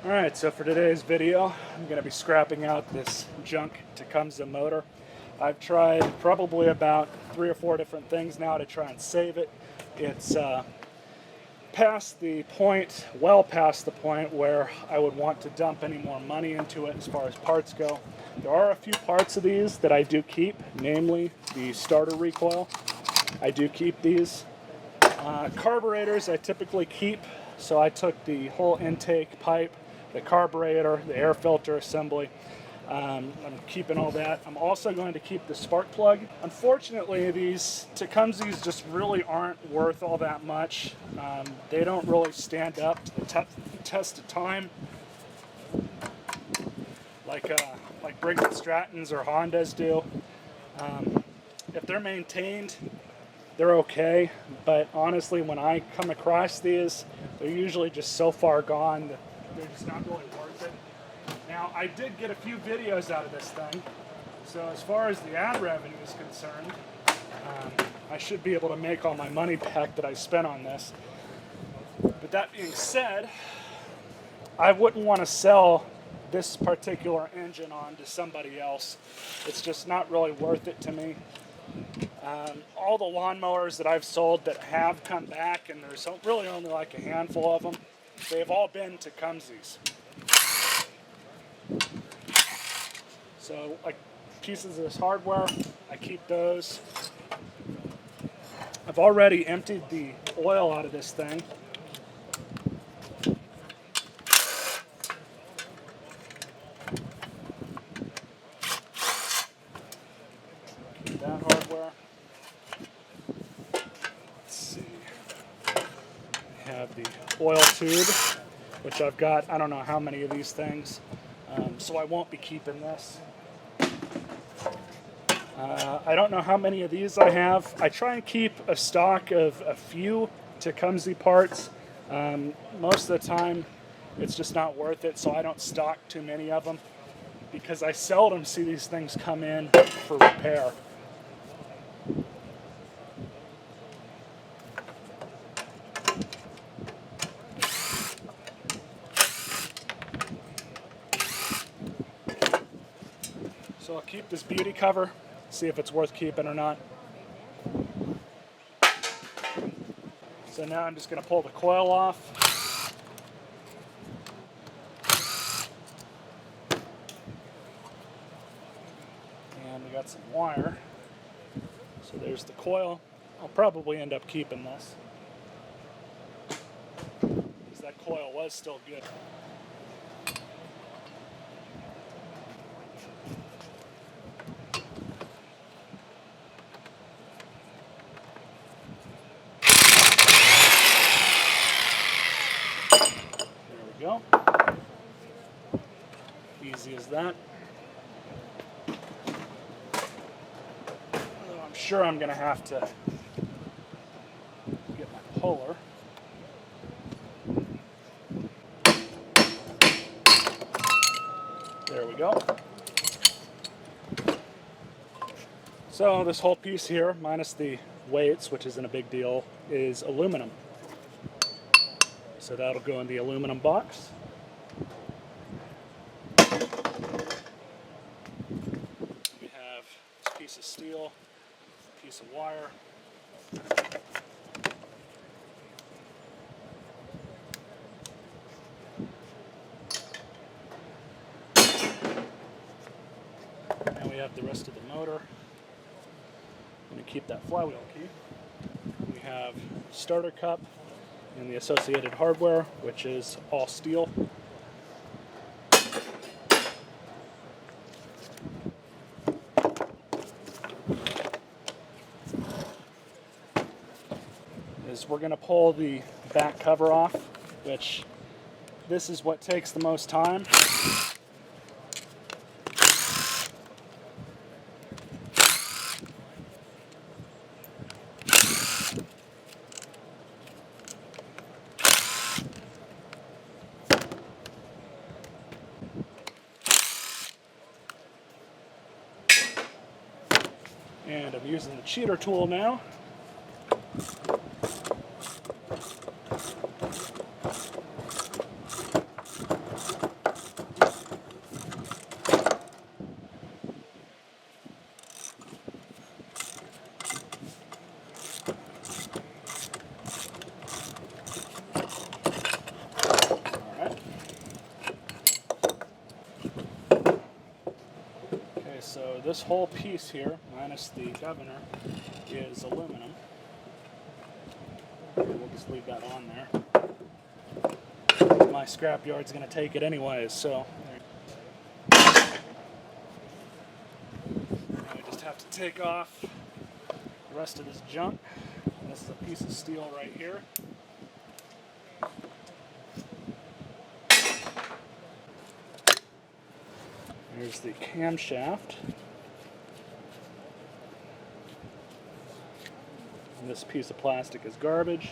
Alright, so for today's video, I'm going to be scrapping out this junk Tecumseh motor. I've tried probably about 3 or 4 different things now to try and save it. It's past the point, well past the point where I would want to dump any more money into it as far as parts go. There are a few parts of these that I do keep, namely the starter recoil. I do keep these. Carburetors I typically keep, so I took the whole intake pipe, the carburetor, the air filter assembly. I'm keeping all that. I'm also going to keep the spark plug. Unfortunately, these Tecumsehs just really aren't worth all that much. They don't really stand up to the test of time like Briggs & Strattons or Hondas do. If they're maintained, they're okay, but honestly, when I come across these, they're usually just so far gone that they're just not really worth it. Now, I did get a few videos out of this thing, so as far as the ad revenue is concerned, I should be able to make all my money back that I spent on this. But that being said, I wouldn't want to sell this particular engine on to somebody else. It's just not really worth it to me. All the lawnmowers that I've sold that have come back, and there's really only like a handful of them, they've all been Tecumsehs. So, like pieces of this hardware, I keep those. I've already emptied the oil out of this thing. Keep that hardware. Let's see. I have the oil tube, which I've got, I don't know how many of these things, so I won't be keeping this. I don't know how many of these I have. I try and keep a stock of a few Tecumseh parts. Most of the time, it's just not worth it, so I don't stock too many of them because I seldom see these things come in for repair. So I'll keep this beauty cover, see if it's worth keeping or not. So now I'm just going to pull the coil off. And we got some wire. So there's the coil. I'll probably end up keeping this, because that coil was still good. Go. Easy as that. Although I'm sure I'm going to have to get my puller. There we go. So this whole piece here, minus the weights, which isn't a big deal, is aluminum. So that'll go in the aluminum box. We have this piece of steel, piece of wire. And we have the rest of the motor. I'm going to keep that flywheel key. We have starter cup and the associated hardware, which is all steel. We're going to pull the back cover off, which this is what takes the most time. And I'm using the cheater tool now. this whole piece here, minus the governor, is aluminum. We'll just leave that on there. My scrapyard's going to take it anyways, so I just have to take off the rest of this junk. This is a piece of steel right here. Here's the camshaft. And this piece of plastic is garbage.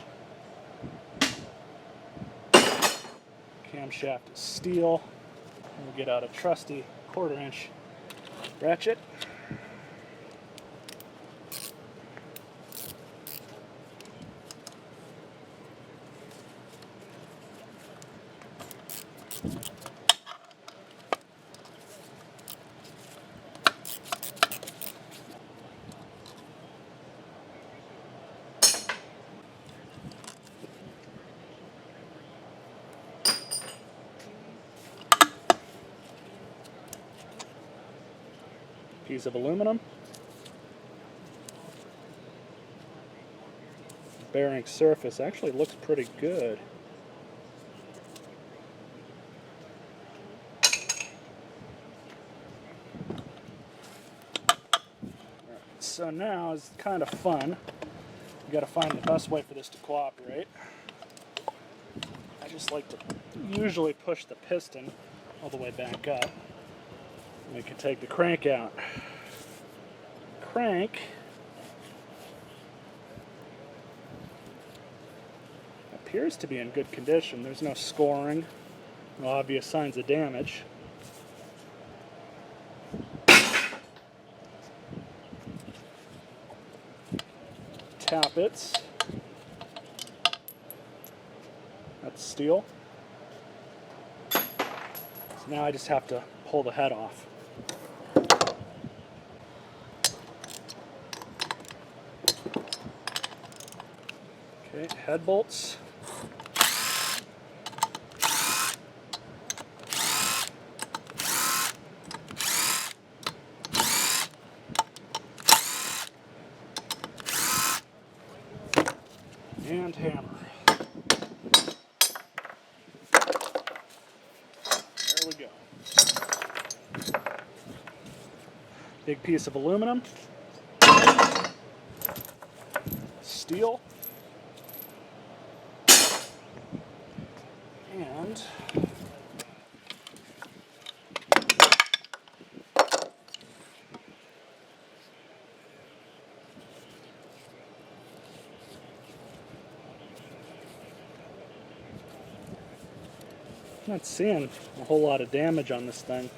Camshaft is steel. We'll get out a trusty 1/4-inch ratchet. Piece of aluminum. Bearing surface actually looks pretty good. So now it's kind of fun. You got to find the best way for this to cooperate. I just like to usually push the piston all the way back up. We can take the crank out. Crank appears to be in good condition. There's no scoring, no obvious signs of damage. Tappets. That's steel. So now I just have to pull the head off. Okay, head bolts. And hammer. There we go. Big piece of aluminum. Steel. And I'm not seeing a whole lot of damage on this thing.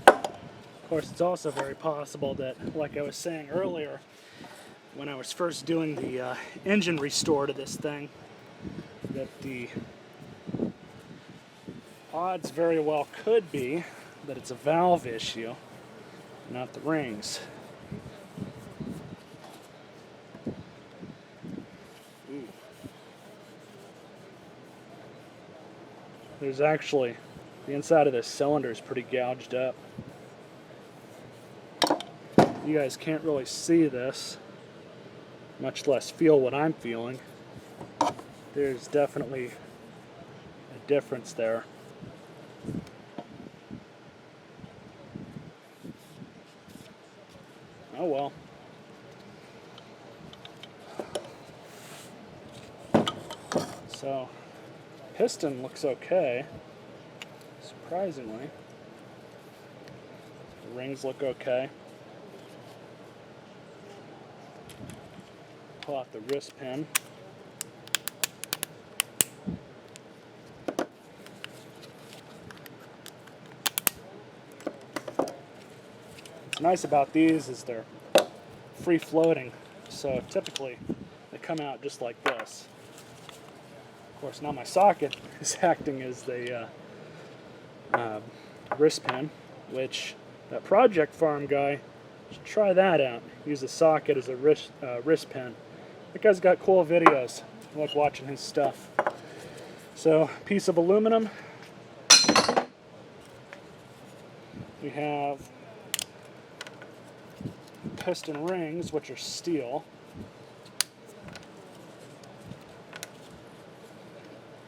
Of course, it's also very possible that, like I was saying earlier, when I was first doing the engine restore to this thing, that the odds very well could be that it's a valve issue, not the rings. Ooh. There's actually, the inside of this cylinder is pretty gouged up. You guys can't really see this, much less feel what I'm feeling. There's definitely a difference there. Oh well. So, piston looks okay, surprisingly. The rings look okay. Pull out the wrist pin. What's nice about these is they're free floating, so typically they come out just like this. Of course, now my socket is acting as the wrist pin, which that Project Farm guy should try that out. Use a socket as a wrist pin. That guy's got cool videos. I like watching his stuff. So, piece of aluminum. We have piston rings, which are steel.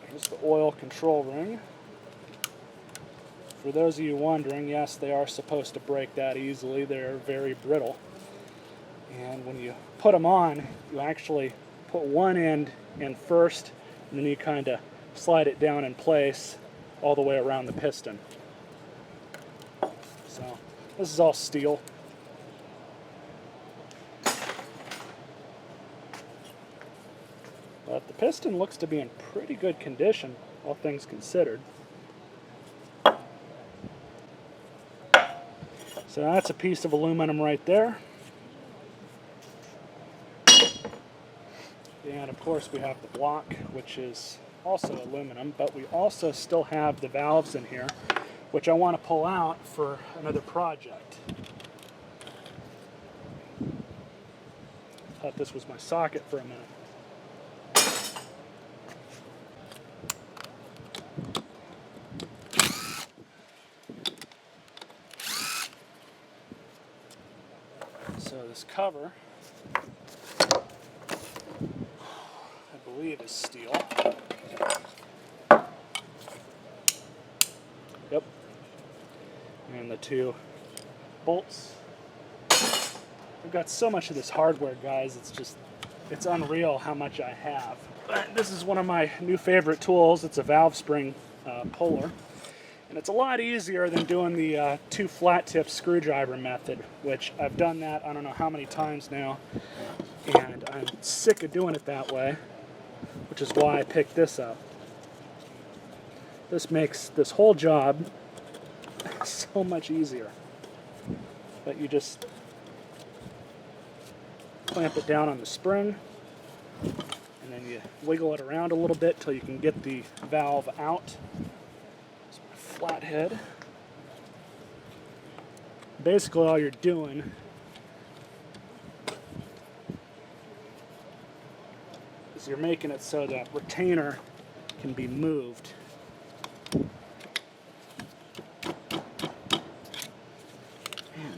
Here's the oil control ring. For those of you wondering, yes, they are supposed to break that easily. They're very brittle. And when you put them on, you actually put one end in first, and then you kind of slide it down in place all the way around the piston. So this is all steel. But the piston looks to be in pretty good condition, all things considered. So that's a piece of aluminum right there. And of course we have the block, which is also aluminum, but we also still have the valves in here, which I want to pull out for another project. Thought this was my socket for a minute. So this cover, I believe, is steel. Yep. And the two bolts. I've got so much of this hardware, guys, it's unreal how much I have. But this is one of my new favorite tools. It's a valve spring puller. And it's a lot easier than doing the two flat tip screwdriver method, which I've done that I don't know how many times now, and I'm sick of doing it that way, which is why I picked this up. This makes this whole job so much easier. But you just clamp it down on the spring, and then you wiggle it around a little bit till you can get the valve out. Flathead. Basically all you're doing is you're making it so that retainer can be moved. Man,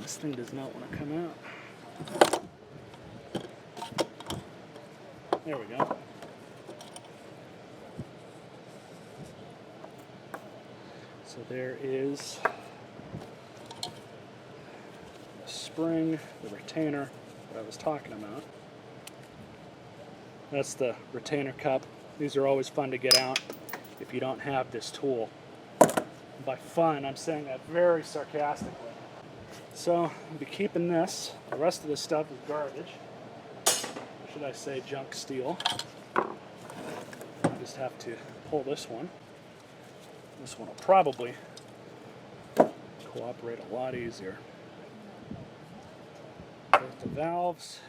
this thing does not want to come out. There we go. So there is the spring, the retainer that I was talking about. That's the retainer cup. These are always fun to get out if you don't have this tool. And by fun, I'm saying that very sarcastically. So I'll be keeping this. The rest of this stuff is garbage. Or should I say junk steel. I just have to pull this one. This one will probably cooperate a lot easier. There's the valves.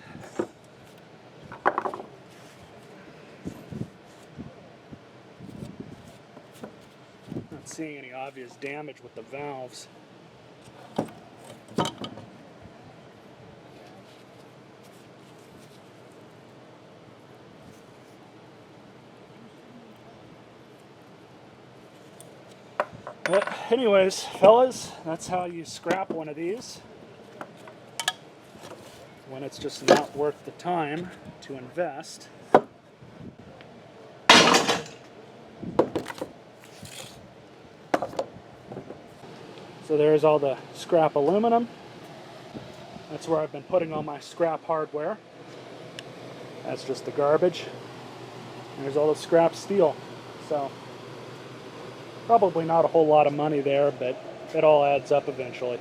Not seeing any obvious damage with the valves. But anyways, fellas, that's how you scrap one of these when it's just not worth the time to invest. So there's all the scrap aluminum. That's where I've been putting all my scrap hardware. That's just the garbage. And there's all the scrap steel. So probably not a whole lot of money there, but it all adds up eventually.